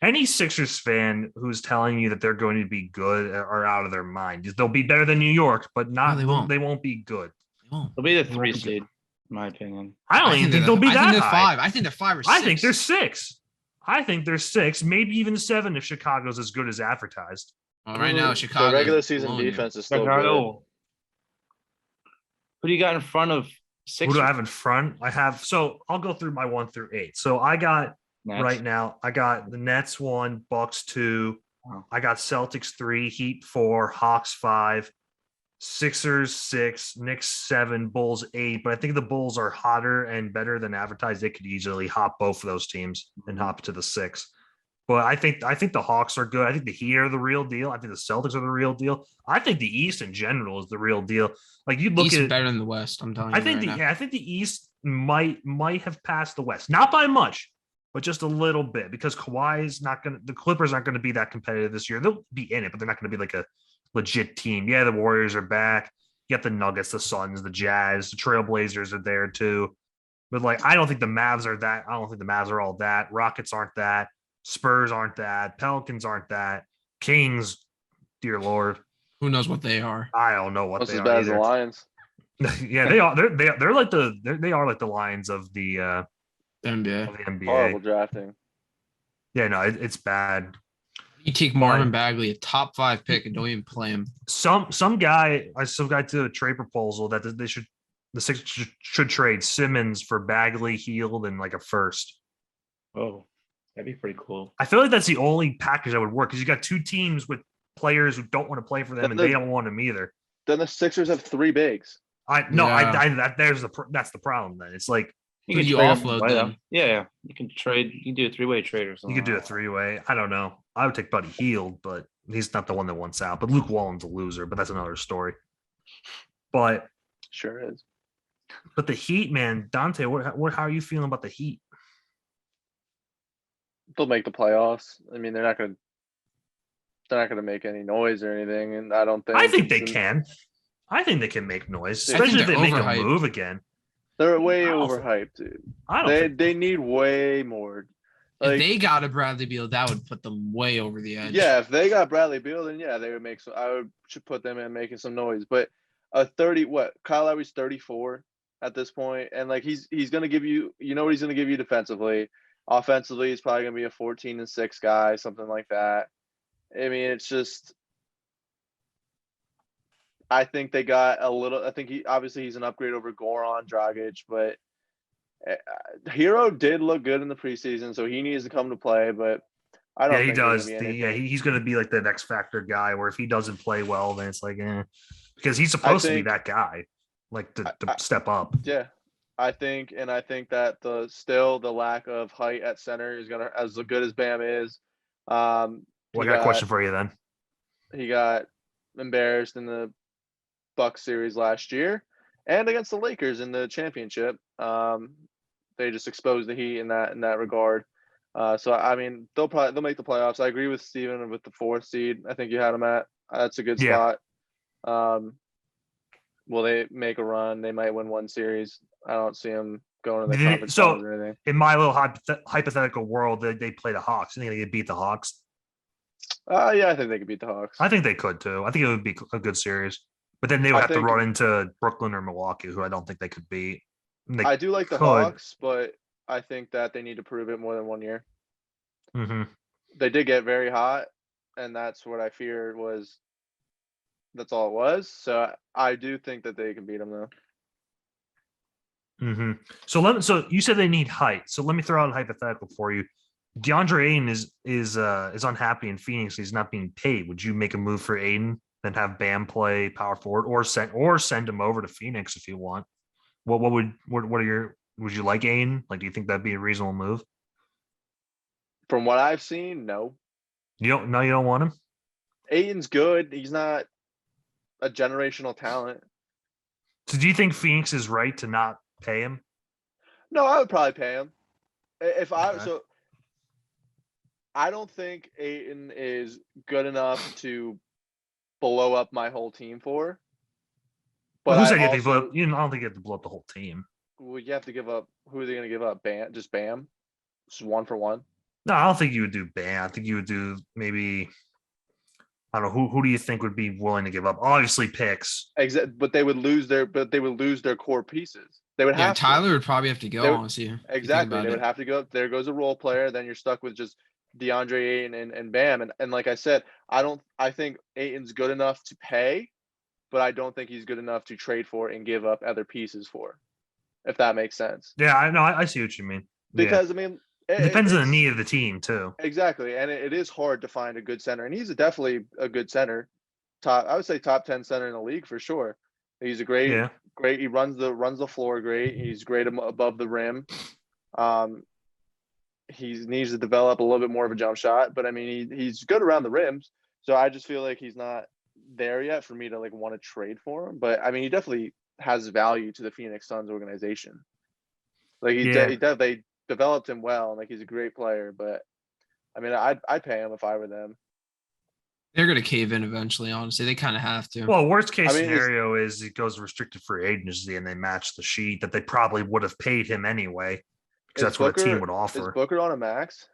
any Sixers fan who's telling you that they're going to be good are out of their mind. They'll be better than New York, but not. No, they won't. They won't be good. They won't. They'll be the They 3 won't be seed, in my opinion. I don't even think they'll be I that think they're high. 5. I think they're 5 or 6. I think they're 6. I think they're 6, maybe even 7 if Chicago's as good as advertised. Well, right now, Chicago. The regular season defense is still good. Chicago. Who do you got in front of Sixers? Who do I have in front? I'll go through my 1 through 8. So I got Nets. right now, I got the Nets 1, Bucks 2. Wow. I got Celtics 3, Heat 4, Hawks 5, Sixers 6, Knicks 7, Bulls 8. But I think the Bulls are hotter and better than advertised. They could easily hop both of those teams and hop to the 6. But I think the Hawks are good. I think the Heat are the real deal. I think the Celtics are the real deal. I think the East in general is the real deal. Like you look East at is better than the West. I'm telling you. I think I think the East might have passed the West, not by much, but just a little bit because the Clippers aren't going to be that competitive this year. They'll be in it, but they're not going to be like a legit team. Yeah, the Warriors are back. You got the Nuggets, the Suns, the Jazz, the Trailblazers are there too. But like, I don't think the Mavs are that. I don't think the Mavs are all that. Rockets aren't that. Spurs aren't that. Pelicans aren't that. Kings, dear Lord, Who knows what they are? I don't know what Almost they as are bad as the either. Lions. Yeah, they are. They're like they are like the Lions of the NBA. NBA. Horrible drafting. Yeah, no, it's bad. You take Marvin Bagley, a top 5 pick, and don't even play him. Some guy did a trade proposal that the Sixers should trade Simmons for Bagley, Heald, and like a first. Oh, that'd be pretty cool. I feel like that's the only package that would work because you got 2 teams with players who don't want to play for them and they don't want them either. Then the Sixers have 3 bigs. That's the problem. Then it's like Who do you trade 'em offload right them? up. Yeah. You can trade. You can do a 3-way trade or something. you could do a 3-way. I don't know. I would take Buddy Heald, but he's not the one that wants out. But Luke Wallen's a loser, but that's another story. But Sure is. the Heat, man, Dante, how are you feeling about the Heat? They'll make the playoffs. I mean, they're not gonna make any noise or anything, and I don't think. I think they can. I think they can make noise, I think especially if they they're make a overhyped. move again. They're way I don't overhyped, dude. I don't. They need way more. If they got a Bradley Beal, that would put them way over the edge. Yeah, if they got Bradley Beal, then yeah, they would make some. Should put them in making some noise. But Kyle Lowry's 34 at this point, and like he's gonna give you, what he's gonna give you defensively. Offensively, he's probably gonna be a 14-6 guy, something like that. I mean, it's just I think they got a little. I think he's an upgrade over Goran Dragic, but Hero did look good in the preseason, so he needs to come to play. But I don't Yeah, he think they're gonna does. be anything. He's going to be like the X factor guy. Where if he doesn't play well, then it's like, because he's I supposed to be think that guy, like to I- step up. Yeah, I think that the lack of height at center is gonna, as good as Bam is. Well, I got a question for you then. He got embarrassed in the Bucks series last year and against the Lakers in the championship. They just exposed the Heat in that regard. So I mean, they'll make the playoffs. I agree with Steven with the 4th seed. I think you had them at. That's a good Yeah. spot. Will they make a run? They might win one series. I don't see them going to the conference finals or anything. In my little hypothetical world, they play the Hawks. I think they could beat the Hawks. Yeah, I think they could beat the Hawks. I think they could too. I think it would be a good series. But then they would have to run into Brooklyn or Milwaukee, who I don't think they could beat. I do like the Hawks, but I think that they need to prove it more than 1 year. Mm-hmm. They did get very hot, and that's what I feared was. That's all it was. So I do think that they can beat them though. Mm-hmm. So you said they need height. So let me throw out a hypothetical for you. DeAndre Ayton is unhappy in Phoenix. He's not being paid. Would you make a move for Ayton, then have Bam play power forward, or send him over to Phoenix if you want? What would you like Ayton? Like, do you think that'd be a reasonable move? From what I've seen, no. You don't want him? Ayton's good. He's not a generational talent. So do you think Phoenix is right to not pay him? No, I would probably pay him. So I don't think Ayton is good enough to blow up my whole team for. But who said you have to blow up? I don't think you have to blow up the whole team. Well, you have to give up. Who are they going to give up? Bam? Just Bam? Just 1 for 1? No, I don't think you would do Bam. I think you would do maybe. I don't know who do you think would be willing to give up? Obviously, picks. Exactly, but they would lose their core pieces. They would have. Tyler would probably have to go. Honestly, exactly. They would have to go. There goes a role player. Then you're stuck with just DeAndre Ayton and Bam. And like I said, I think Ayton's good enough to pay, but I don't think he's good enough to trade for and give up other pieces for. If that makes sense. Yeah, I know. I see what you mean. Because I mean. It depends on the need of the team too. Exactly, and it is hard to find a good center, and he's definitely a good center. I would say top 10 center in the league for sure. He's a great. He runs the floor great. He's great above the rim. He needs to develop a little bit more of a jump shot, but I mean he's good around the rims. So I just feel like he's not there yet for me to like want to trade for him. But I mean he definitely has value to the Phoenix Suns organization. Like they developed him well, and like he's a great player, but I mean I'd pay him if I were them. They're gonna cave in eventually, honestly. They kind of have to. Well, worst case scenario is it goes restricted free agency and they match the sheet that they probably would have paid him anyway, because that's what a team would offer. Is Booker on a max?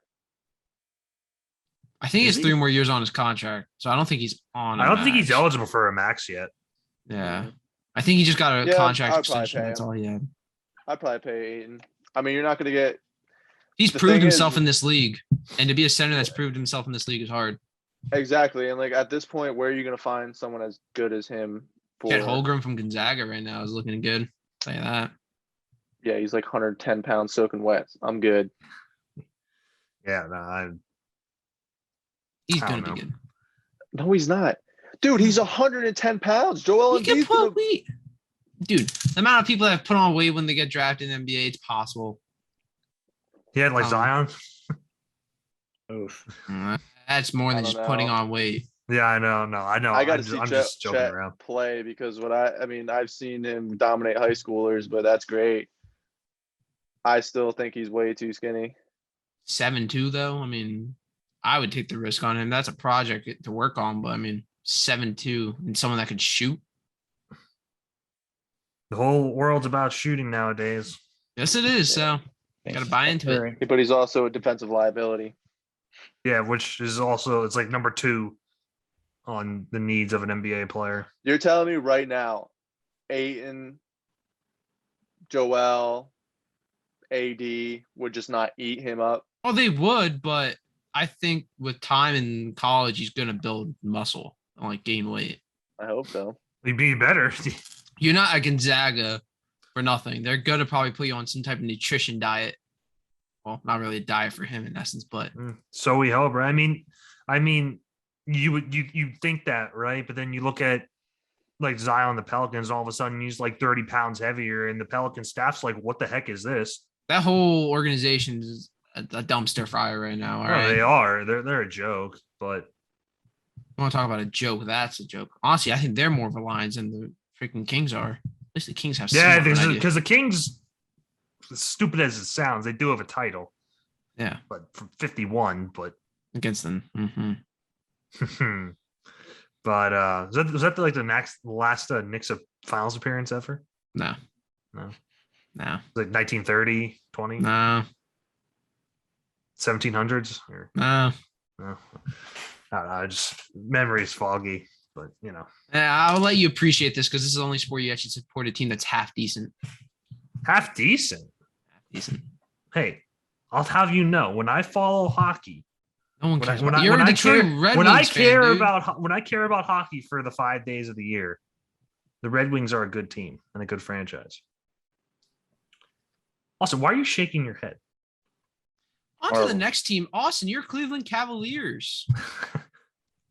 I think he has 3 more years on his contract, so I don't think he's on. I don't think he's eligible for a max yet. Yeah, I think he just got a contract extension. That's all he had. I'd probably pay Ayton. I mean, you're not going to get. He's proved himself in this league, and to be a center that's proved himself in this league is hard. Exactly, and like at this point, where are you going to find someone as good as him? Chet Holmgren from Gonzaga right now is looking good. I'll tell you that. Yeah, he's like 110 pounds soaking wet. I'm good. Yeah, no, he's going to be good. No, he's not. Dude, he's 110 pounds. Joel Embiid can put weight. Dude, the amount of people that have put on weight when they get drafted in the NBA, it's possible. He had like Zion. Oof. That's more than just putting on weight. Yeah, I know. No, I know. I got to see I'm just joking around. Play because I mean, I've seen him dominate high schoolers, but that's great. I still think he's way too skinny. 7'2", though. I mean, I would take the risk on him. That's a project to work on, but I mean, 7'2" and someone that could shoot. The whole world's about shooting nowadays. Yes, it is. So got to buy into it. But he's also a defensive liability. Yeah, which is also it's like number 2 on the needs of an NBA player. You're telling me right now, Ayton, Joel, AD would just not eat him up? Oh, they would, but I think with time in college, he's going to build muscle and like gain weight. I hope so. He'd be better. You're not a Gonzaga for nothing. They're going to probably put you on some type of nutrition diet. Well, not really a diet for him in essence, but So we hope, right? I mean, you think that, right? But then you look at like Zion, the Pelicans, all of a sudden he's like 30 pounds heavier, and the Pelican staff's like, what the heck is this? that whole organization is a dumpster fire right now. All Well, right. they are. They're a joke, but I want to talk about a joke. That's a joke. Honestly, I think they're more of a Lions than the freaking Kings are. At least the Kings have yeah, somewhat of an idea. because the Kings, as stupid as it sounds, they do have a title. Yeah, But from 51, but against them. Mm-hmm. but was that like the last Knicks finals appearance ever? No. No. No. Like 1930, 20, No. 1700s or No. no. I don't know, just memory is foggy, but you know. Yeah, I'll let you appreciate this because this is the only sport you actually support a team that's half decent. Half decent. Half decent. Hey, I'll have you know, when I follow hockey, No one when I, cares. when I, You're when a I Detroit care, Red when I Wings fan, care dude. about when I care about hockey for the 5 days of the year, the Red Wings are a good team and a good franchise. Also, why are you shaking your head? On to the Horrible. next team. Austin, you're Cleveland Cavaliers.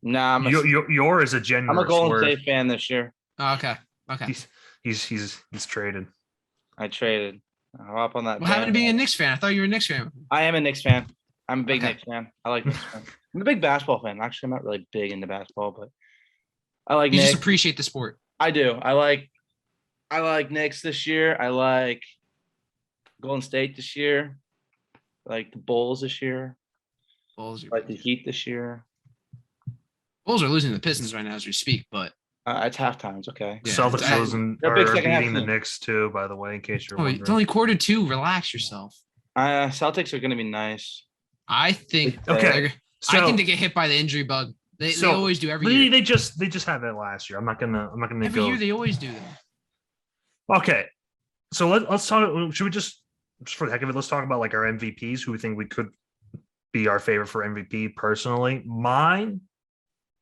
Nah, You're is a genuine. I'm a Golden State fan this year. Oh, okay. He's traded. I traded. I'll hop on that. What happened to bandwagon. being a Knicks fan? I thought you were a Knicks fan. I am a Knicks fan. I'm a big Okay. Knicks fan. I like Knicks fan. I'm a big basketball fan. Actually, I'm not really big into basketball, but I like You Knicks. just appreciate the sport. I do. I like Knicks this year. I like Golden State this year. I like the Bulls this year. Bulls I like the Heat this year. are losing to the Pistons right now as we speak, but It's halftime. It's okay. Yeah, Celtics it's- losing they're are a big second half beating the team. Knicks too. By the way, in case you're oh, wondering. it's only quarter two. Relax yourself. Celtics are going to be nice. I think. Okay, so I think they get hit by the injury bug. They always do every year. They just had that last year. I'm not gonna Every go. year they always do that. Okay, so let's talk. Should we just for the heck of it, let's talk about like our MVPs who we think we could be our favorite for MVP. Personally, mine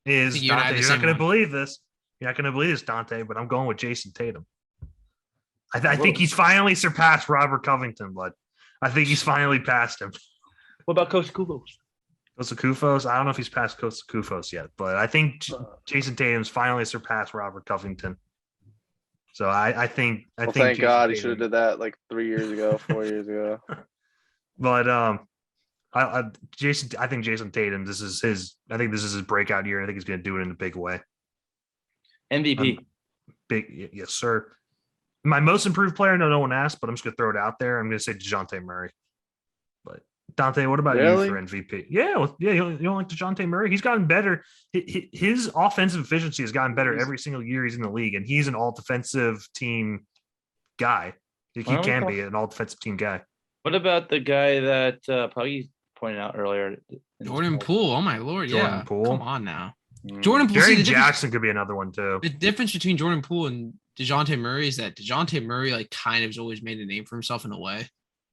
is You and I Dante. the You're not same going to one. believe this. You're not going to believe this, Dante. But I'm going with Jason Tatum. I think he's finally surpassed Robert Covington, but I think he's finally passed him. What about Coach Kufos? Costa Kufos. I don't know if he's passed Costa Kufos yet, but I think Jason Tatum's finally surpassed Robert Covington. So I think Well, think thank Jason God he Tatum- should have did that like 3 years ago, 4 years ago. But I think Jason Tatum. I think this is his breakout year. I think he's going to do it in a big way. MVP. Big, yes, sir. My most improved player. No one asked, but I'm just going to throw it out there. I'm going to say DeJounte Murray. But Dante, what about Really? you for MVP? Yeah. You don't like DeJounte Murray? He's gotten better. His offensive efficiency has gotten better every single year he's in the league, and he's an all defensive team guy. He can be an all defensive team guy. What about the guy that Puggy pointed out earlier? Jordan Poole. Oh my lord. Jordan Yeah. Poole. Come on now. Mm. Jordan Poole. Jerry See, Jackson could be another one too. the difference between Jordan Poole and DeJounte Murray is that DeJounte Murray like kind of has always made a name for himself in a way.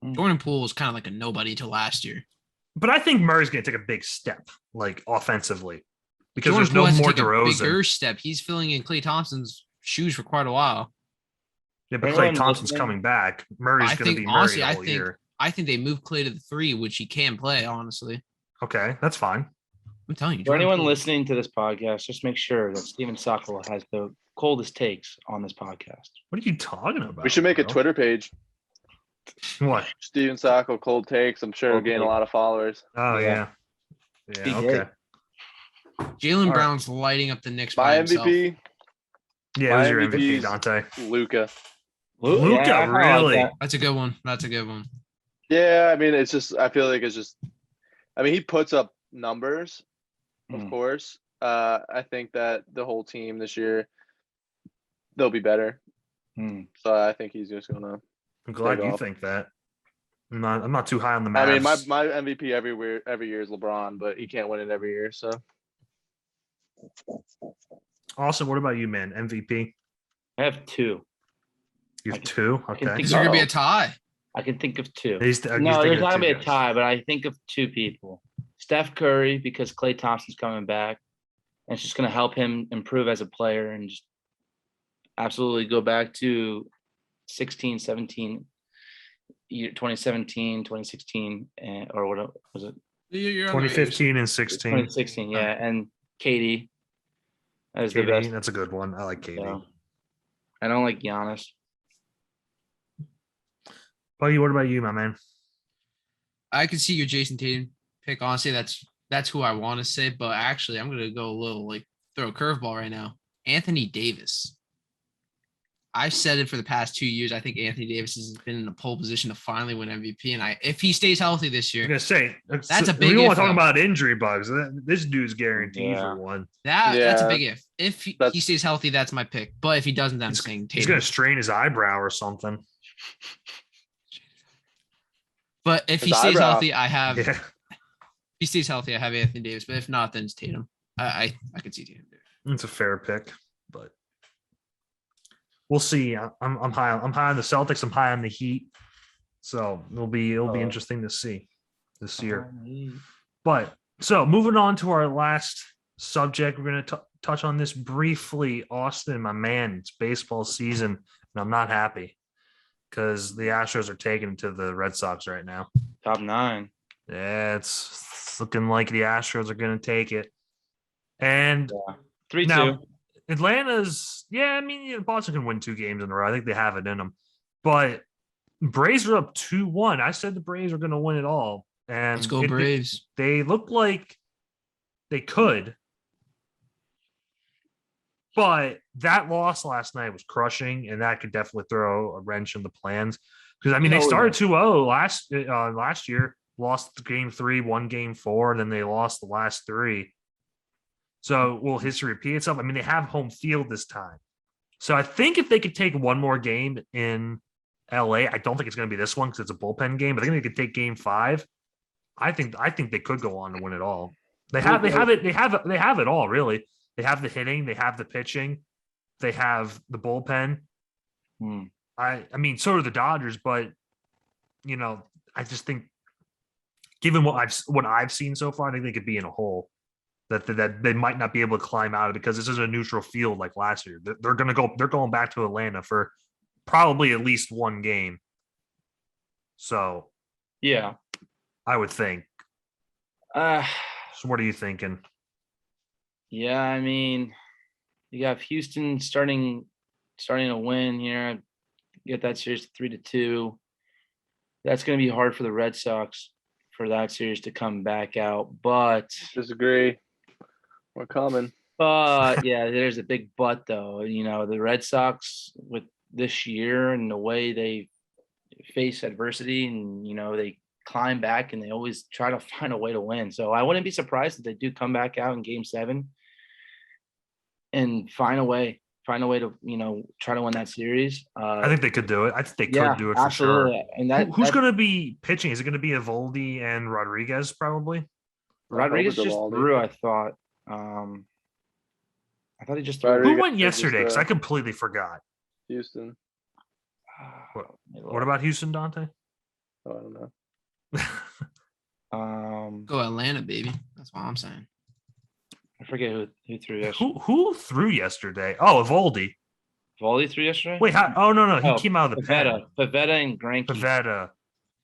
Mm. Jordan Poole was kind of like a nobody till last year. But I think Murray's going to take a big step, like offensively, because Jordan there's no Poole has to more take a DeRozan. bigger step. He's filling in Klay Thompson's shoes for quite a while. Yeah, but Anyone Klay Thompson's listening? coming back. Murray's I going to think be Murray honestly, the I whole think year. they moved Klay to the 3, which he can play. Honestly, Okay, that's fine. I'm telling you. For Jordan anyone Poole- listening to this podcast, just make sure that Steven Sokol has the coldest takes on this podcast. What are you talking about? We should make a bro? Twitter page. What? Steven Sacco, Cold Takes. I'm sure we'll gain a lot of followers. Oh Yeah. yeah. Be Yeah. great. Okay. Jalen All right. Brown's lighting up the Knicks by My himself. MVP, Yeah, My who's your MVP MVP, is- Dante? Luca. Luka, I kinda like really? that. That's a good one. That's a good one. Yeah, I mean, it's just, I feel like it's just, I mean, he puts up numbers, of Mm. course. I think that the whole team this year, they'll be better. Hmm. So I think he's just gonna. I'm glad Take you off. think that. I'm not too high on the Mavs. I mean, my MVP every year is LeBron, but he can't win it every year. So Also, what about you, man? MVP? I have two. You I have can- two? I can Okay. think Is there gonna be No. a tie? I can think of two. He's No, thinking there's of not gonna two be a guys. tie, but I think of two people. Steph Curry, because Klay Thompson's coming back, and it's just gonna help him improve as a player and just absolutely go back to 16, 17, 2017, 2016, or what was it? You're on the right years. 2015 and 16. 2016, yeah. And Katie as the Katie, best. that's a good one. I like Katie. So, I don't like Giannis. Buddy, what about you, my man? I could see your Jason Tatum pick. Honestly, that's who I want to say. But actually, I'm gonna go a little throw a curveball right now. Anthony Davis. I've said it for the past 2 years. I think Anthony Davis has been in a pole position to finally win MVP. And if he stays healthy this year, I'm gonna say that's a big We don't want if, to talk though. about injury bugs. This dude's guaranteed Yeah. for one. That's a Yeah, big if. If he stays healthy, that's my pick. But if he doesn't, then I'm saying He's Tatum. gonna strain his eyebrow or something. But if he His stays eyebrow. healthy, I have. Yeah, If he stays healthy, I have Anthony Davis. But if not, then it's Tatum. I could see Tatum. it's a fair pick, but we'll see. I'm high. I'm high on the Celtics. I'm high on the Heat. So it'll be interesting to see this year. But so moving on to our last subject, we're going to touch on this briefly. Austin, my man, it's baseball season, and I'm not happy because the Astros are taking it to the Red Sox right now. Top 9. Yeah, it's looking like the Astros are going to take it. And 3-2. now Atlanta's, Boston can win 2 games in a row. I think they have it in them. But Braves are up 2-1. I said the Braves are going to win it all. And Let's go Braves. They look like they could. But that loss last night was crushing, and that could definitely throw a wrench in the plans. Because, they started 2-0 last year, lost game 3, won game 4, then they lost the last 3. So will history repeat itself? They have home field this time. So I think if they could take one more game in LA, I don't think it's going to be this one because it's a bullpen game, but I think they could take game 5. I think they could go on to win it all. They have it all, really. They have the hitting, they have the pitching, they have the bullpen. So do the Dodgers, but I just think given what I've seen so far, I think they could be in a hole that they might not be able to climb out of because this is a neutral field like last year. They're going back to Atlanta for probably at least one game. So Yeah. I would think. So what are you thinking? Yeah, you have Houston starting to win here. Get that series to 3-2. That's going to be hard for the Red Sox for that series to come back out. But disagree. We're coming. But yeah, there's a big but though. The Red Sox with this year and the way they face adversity and they climb back and they always try to find a way to win. So I wouldn't be surprised if they do come back out in game 7 and find a way to try to win that series. I think they could do it. I think they could do it for absolutely. sure. And who's going to be pitching? Is it going to be Eovaldi and Rodriguez probably? Rodriguez just threw, I thought. I thought he just threw. Who went yesterday? Because I completely forgot. Houston. What about Houston, Dante? Oh, I don't know. Go Atlanta, baby. That's what I'm saying. I forget who threw yesterday. Who threw yesterday? Oh, Eovaldi. Eovaldi threw yesterday? Wait, how? No. He came out of the pen. Pivetta and Greinke. Pivetta.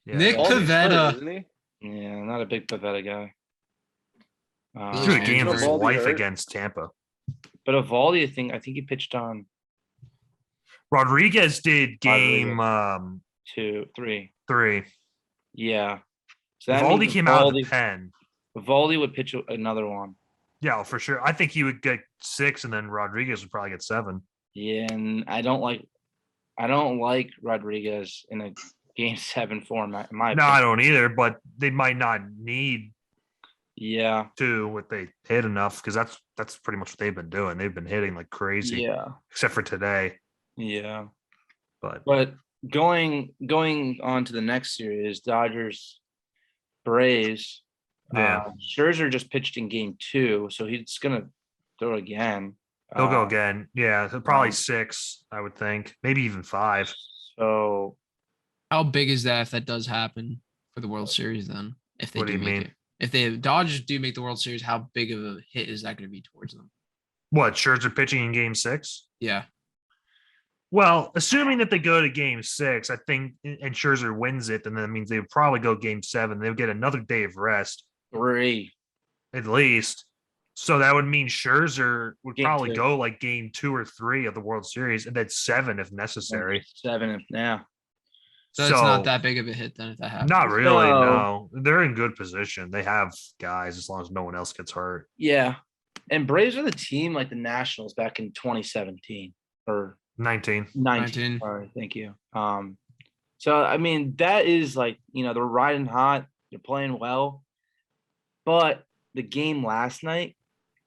Yeah. Nick Pivetta. Isn't he? Yeah, not a big Pivetta guy. He threw a game of his Eovaldi life hurt. against Tampa. But Eovaldi, I think he pitched on Rodriguez did game 3. 3. Yeah. So that Eovaldi means came out of the pen. Eovaldi would pitch another one. Yeah, for sure. I think he would get 6, and then Rodriguez would probably get 7. Yeah, and I don't like Rodriguez in a game 7 format. In my No, opinion. I don't either. But they might not need to if they hit enough because that's pretty much what they've been doing. They've been hitting like crazy. Yeah. Except for today. Yeah. But going on to the next series, Dodgers Braves. yeah, Scherzer just pitched in game 2, so he's gonna throw again. they'll go again. Yeah, probably um, 6, I would think. Maybe even 5. So How big is that if that does happen for the World Series then? If they What do do you make mean? it. If the Dodgers do make the World Series, how big of a hit is that going to be towards them? What, Scherzer pitching in game 6? Yeah. Well, assuming that they go to game 6, I think, and Scherzer wins it, then that means they would probably go game 7. They would get another day of rest. 3. At least. So that would mean Scherzer would Game probably 2. go like game 2 or 3 of the World Series, and then 7 if necessary. 7. Yeah. So it's not that big of a hit then if that happens. Not really. No. No, they're in good position. They have guys as long as no one else gets hurt. Yeah. And Braves are the team like the Nationals back in 2017 or 19. 19. Sorry, thank you. So I mean that is like, they're riding hot, they're playing well, but the game last night,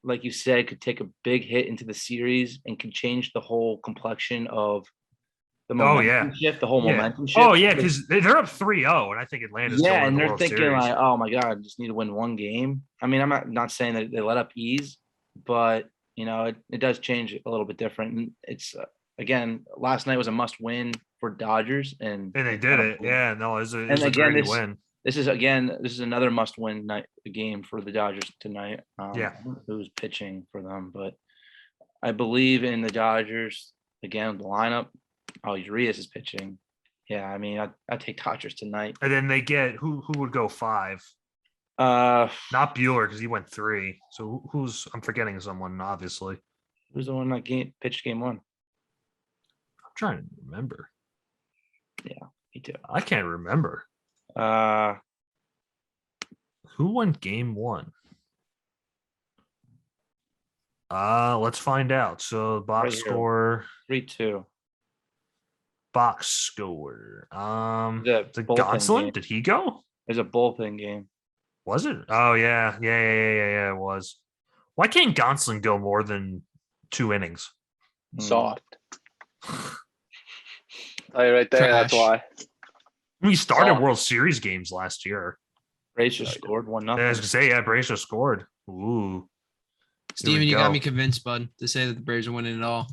like you said, could take a big hit into the series and can change the whole complexion of the momentum shift, the whole momentum shift. Oh yeah, because they're up 3-0, and I think Atlanta's going and the they're World thinking Series. like, oh my God, I just need to win one game. I mean, I'm not saying that they let up ease, but it does change a little bit different. And it's again, last night was a must win for Dodgers, and they did it. Yeah, no, it was a great win. This is another must win game for the Dodgers tonight. I don't know who's pitching for them, but I believe in the Dodgers again. The lineup. Oh, Urias is pitching. Yeah, I mean, I take Dodgers tonight. And then they get who would go 5? Not Bueller because he went 3. So who's I'm forgetting someone obviously. Who's the one that pitched game 1? I'm trying to remember. Yeah, me too. I can't remember. Who won game 1? Let's find out. So box score 3-2. Box score. The Gonsolin, did he go? There's a bullpen game. Was it? Oh yeah. It was. Why can't Gonsolin go more than 2 innings? Soft. Tell you right there, that's why. We started World Series games last year. Braves just scored 1-0. I was gonna say, Braves just scored. Ooh. Steven, you got me convinced, bud, to say that the Braves are winning it all.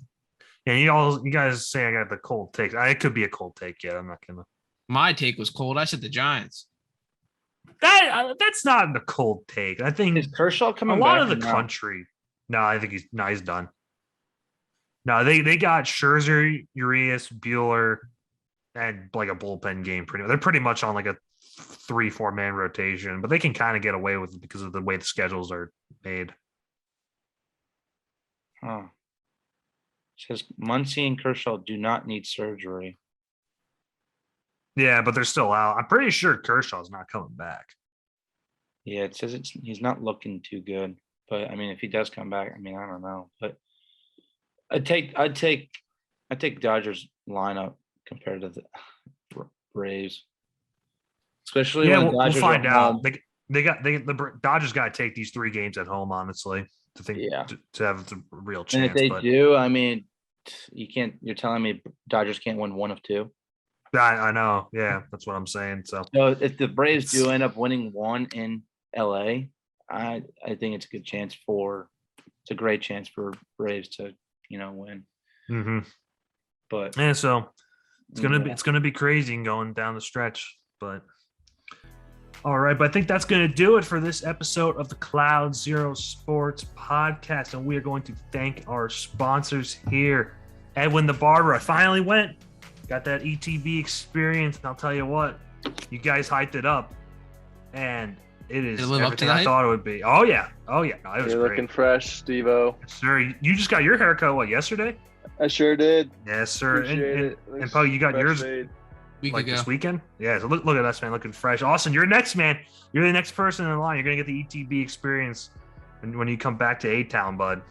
Yeah, you guys say I got the cold take. It could be a cold take. Yeah, I'm not gonna. My take was cold. I said the Giants. That's not the cold take. I think is Kershaw coming a lot back of the country. No, I think he's done. No, they got Scherzer, Urias, Bueller, and like a bullpen game. They're pretty much on like a 3-4 man rotation, but they can kind of get away with it because of the way the schedules are made. Huh. Says Muncy and Kershaw do not need surgery. Yeah, but they're still out. I'm pretty sure Kershaw's not coming back. Yeah, it says he's not looking too good. But I mean, if he does come back, I mean, I don't know. But I'd take Dodgers lineup compared to the Braves, especially when we'll Dodgers find are out. home. The Dodgers got to take these 3 games at home, honestly, to have the real chance. And if they do, I mean, you're telling me Dodgers can't win 1 of 2. I know. Yeah, that's what I'm saying. So if the Braves do end up winning 1 in LA, I think it's a great chance for Braves to, win. Mm-hmm. But so it's gonna be crazy going down the stretch. But all right, but I think that's gonna do it for this episode of the Cloud Zero Sports podcast, and we are going to thank our sponsors here. Edwin the Barber, I finally went. Got that ETB experience, and I'll tell you what, you guys hyped it up, and it is everything I thought it would be. Oh yeah, no, it was You're great. Looking fresh, Steve-O. Yes, sir, you just got your haircut yesterday? I sure did. Yes, sir. And Poe, you got yours this weekend? Yeah. So look at us, man, looking fresh. Austin, you're next, man. You're the next person in line. You're gonna get the ETB experience, and when you come back to A-Town, bud,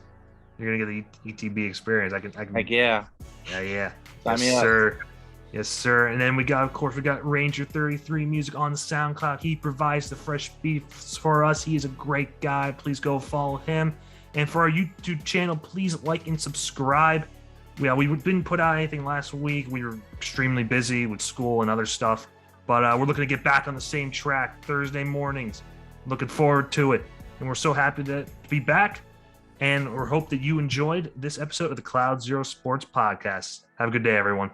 you're gonna get the ETB experience. I can. Heck yeah. Yeah. Sign me yes, up. sir. Yes, sir. And then we got Ranger 33 music on the SoundCloud. He provides the fresh beats for us. He is a great guy. Please go follow him. And for our YouTube channel, please like and subscribe. Yeah, we didn't put out anything last week. We were extremely busy with school and other stuff. But we're looking to get back on the same track Thursday mornings. Looking forward to it. And we're so happy to be back. And we hope that you enjoyed this episode of the Cloud Zero Sports Podcast. Have a good day, everyone.